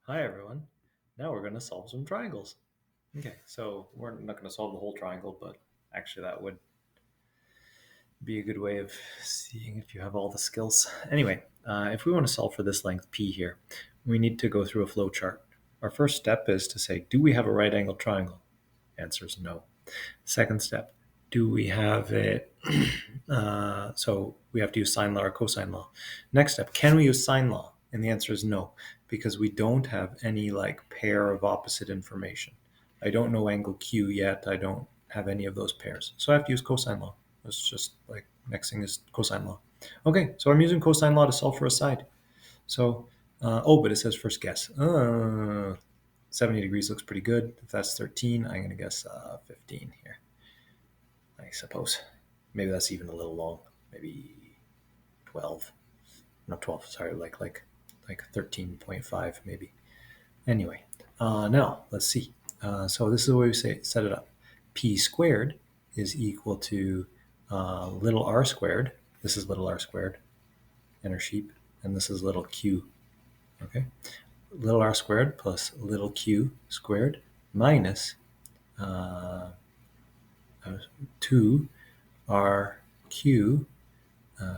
Hi everyone. Now we're going to solve some triangles. Okay, so we're not going to solve the whole triangle, but actually that would be a good way of seeing if you have all the skills. Anyway, if we want to solve for this length p here, we need to go through a flow chart. Our first step is to say, do we have a right angled triangle? Answer is no. Second step, do we have it? So we have to use sine law or cosine law. Next step, can we use sine law? And the answer is no, because we don't have any like pair of opposite information. I don't know angle Q yet. I don't have any of those pairs. So I have to use cosine law. It's just like next thing is cosine law. Okay, so I'm using cosine law to solve for a side. So, but it says first guess. 70 degrees looks pretty good. If that's 13, I'm going to guess 15 here, I suppose. Maybe that's even a little long. Maybe 12. Not 12, sorry, like 13.5 maybe. Anyway, now let's see. So this is the way we set it up. P squared is equal to little r squared. This is little r squared, inner sheep, and this is little q. Okay, little r squared plus little q squared minus 2rq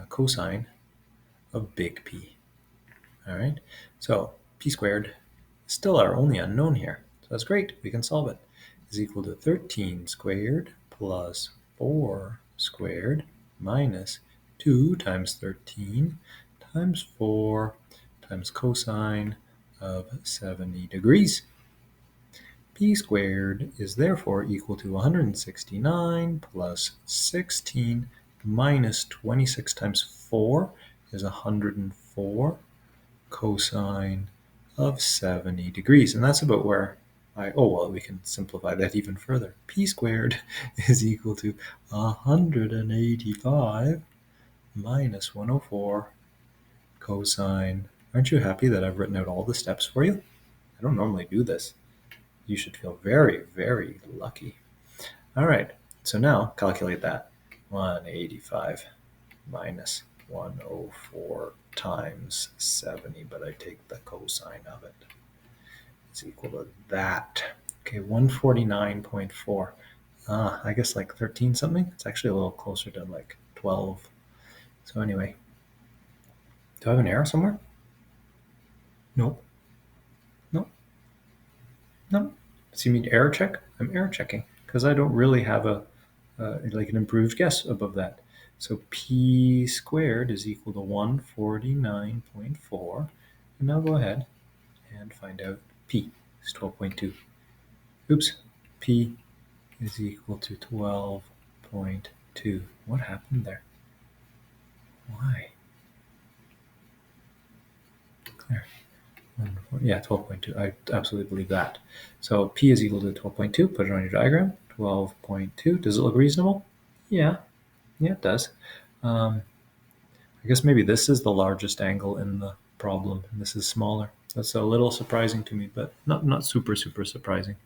cosine of big P. All right, so P squared is still our only unknown here. So that's great, we can solve it. Is equal to 13 squared plus 4 squared minus 2 times 13 times 4 times cosine of 70 degrees. P squared is therefore equal to 169 plus 16 minus 26 times 4 is 104 cosine of 70 degrees. And that's about where we can simplify that even further. P squared is equal to 185 minus 104 cosine. Aren't you happy that I've written out all the steps for you? I don't normally do this. You should feel very, very lucky. All right, so now calculate that. 185 minus 104 times 70, but I take the cosine of it. It's equal to that. Okay, 149.4. I guess like 13 something. It's actually a little closer to like 12. So anyway, do I have an error somewhere? Nope. Nope. No. See me error check? I'm error checking because I don't really have like an improved guess above that. So P squared is equal to 149.4. And now go ahead and find out P is 12.2. Oops, P is equal to 12.2. What happened there? Why? There. Yeah, 12.2. I absolutely believe that. So P is equal to 12.2. Put it on your diagram. 12.2. Does it look reasonable? Yeah. Yeah, it does. I guess maybe this is the largest angle in the problem, and this is smaller. That's a little surprising to me, but not super surprising.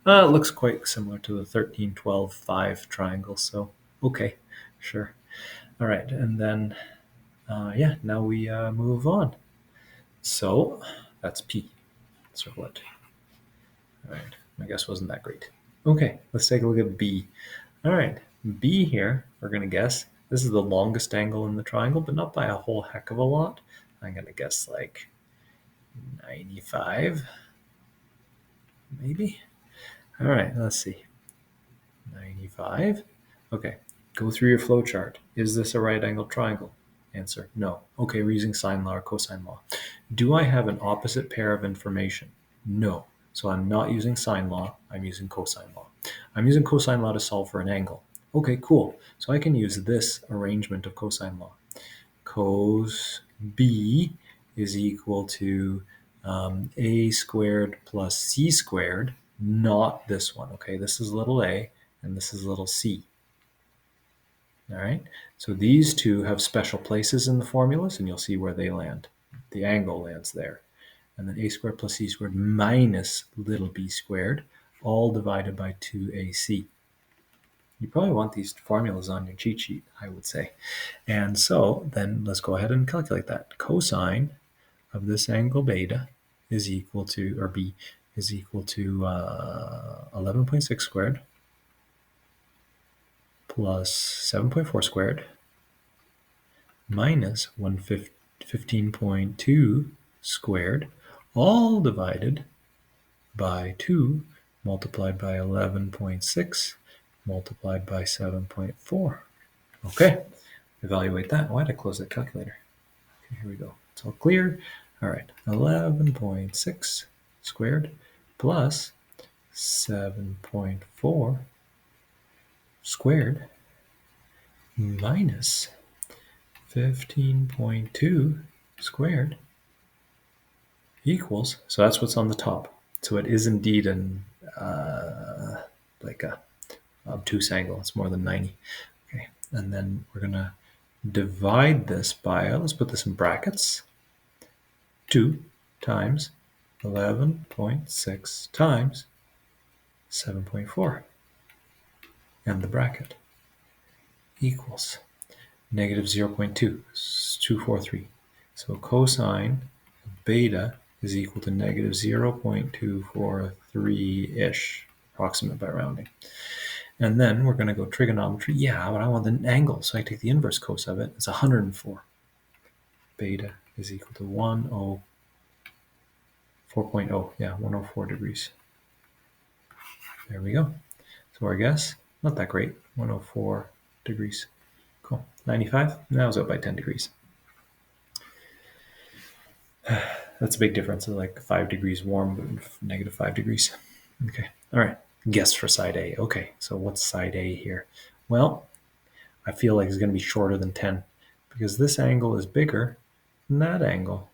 It looks quite similar to the 13, 12, 5 triangle, so okay, sure. All right, and then, now we move on. So that's P. Circle it. All right, my guess wasn't that great. Okay, let's take a look at B. All right, B here, we're going to guess. This is the longest angle in the triangle, but not by a whole heck of a lot. I'm going to guess like 95, maybe. All right, let's see. 95. Okay, go through your flow chart. Is this a right angled triangle? Answer, no. Okay, we're using sine law or cosine law. Do I have an opposite pair of information? No. So I'm not using sine law, I'm using cosine law. I'm using cosine law to solve for an angle. Okay, cool. So I can use this arrangement of cosine law. Cos B is equal to a squared plus c squared, not this one. Okay, this is little a and this is little c. All right, so these two have special places in the formulas, and you'll see where they land. The angle lands there. And then a squared plus c squared minus little b squared, all divided by 2ac. You probably want these formulas on your cheat sheet, I would say. And so then let's go ahead and calculate that. Cosine of this angle beta is equal to, or B is equal to 11.6 squared plus 7.4 squared minus 115.2 squared, all divided by 2 multiplied by 11.6 multiplied by 7.4. Okay, evaluate that. Why did I close that calculator? Okay, here we go. It's all clear. All right, 11.6 squared plus 7.4 squared minus 15.2 squared equals, so that's what's on the top. So it is indeed an like a obtuse angle. It's more than 90. Okay, and then we're gonna divide this by, let's put this in brackets, 2 times 11.6 times 7.4, and the bracket equals negative 0.243. So cosine of beta is equal to negative 0.243-ish, approximate by rounding. And then we're going to go trigonometry. Yeah, but I want the angle, so I take the inverse cos of it. It's 104. Beta is equal to 104.0. Yeah, 104 degrees. There we go. So our guess, not that great, 104 degrees. Cool. 95, now it's out by 10 degrees. That's a big difference. It's like 5 degrees warm, but negative 5 degrees. Okay. All right. Guess for side A. Okay. So what's side A here? Well, I feel like it's going to be shorter than 10 because this angle is bigger than that angle.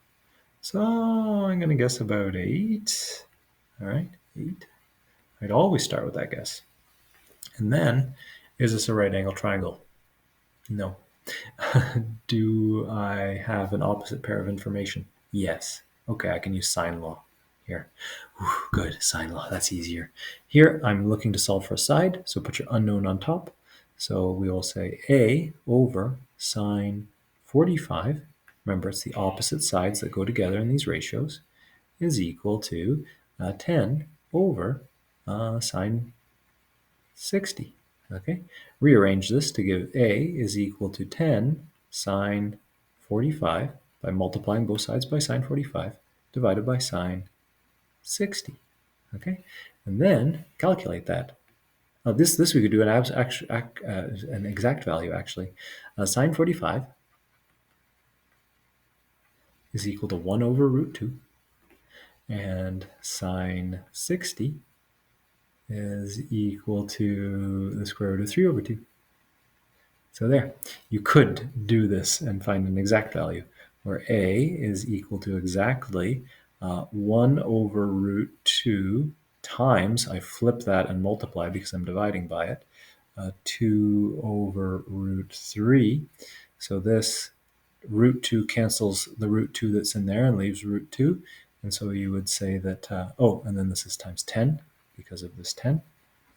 So I'm going to guess about 8. All right. 8. I'd always start with that guess. And then, is this a right angle triangle? No. Do I have an opposite pair of information? Yes. Okay, I can use sine law here. Good, sine law, that's easier. Here, I'm looking to solve for a side, so put your unknown on top. So we will say A over sine 45, remember it's the opposite sides that go together in these ratios, is equal to 10 over sine 60. Okay, rearrange this to give A is equal to 10 sine 45 by multiplying both sides by sine 45 divided by sine 60. Okay, and then calculate that. This we could do an exact value actually. Sine 45 is equal to 1 over root 2, and sine 60 is equal to the square root of 3 over 2. So there, you could do this and find an exact value where A is equal to exactly 1 over root 2 times, I flip that and multiply because I'm dividing by it, 2 over root 3. So this root 2 cancels the root 2 that's in there and leaves root 2. And so you would say that, and then this is times 10 because of this 10.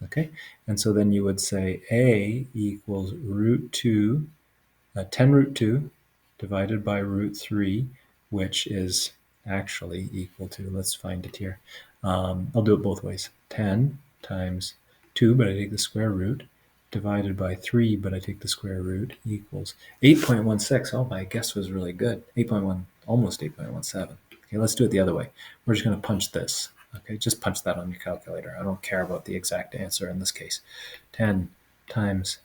Okay, and so then you would say A equals root 2, 10 root 2 divided by root 3, which is actually equal to, let's find it here. I'll do it both ways. 10 times 2, but I take the square root, divided by 3, but I take the square root, equals 8.16. Oh, my guess was really good. 8.1, almost 8.17. Okay, let's do it the other way. We're just going to punch this. Okay, just punch that on your calculator. I don't care about the exact answer in this case. 10 times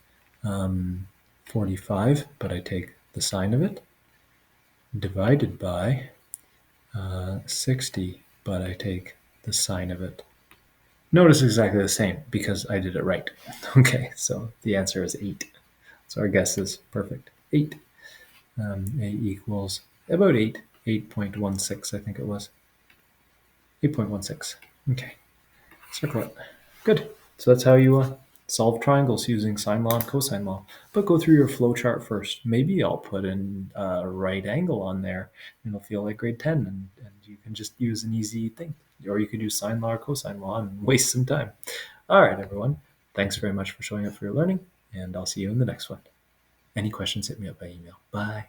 45, but I take the sine of it, divided by 60, but I take the sine of it. Notice exactly the same because I did it right. Okay, so the answer is 8. So our guess is perfect. 8. A equals about 8. 8.16, I think it was. 8.16. Okay. Circle it. Good. So that's how you solve triangles using sine law and cosine law. But go through your flow chart first. Maybe I'll put in a right angle on there and it'll feel like grade 10 and you can just use an easy thing. Or you could use sine law or cosine law and waste some time. All right, everyone. Thanks very much for showing up for your learning, and I'll see you in the next one. Any questions, hit me up by email. Bye.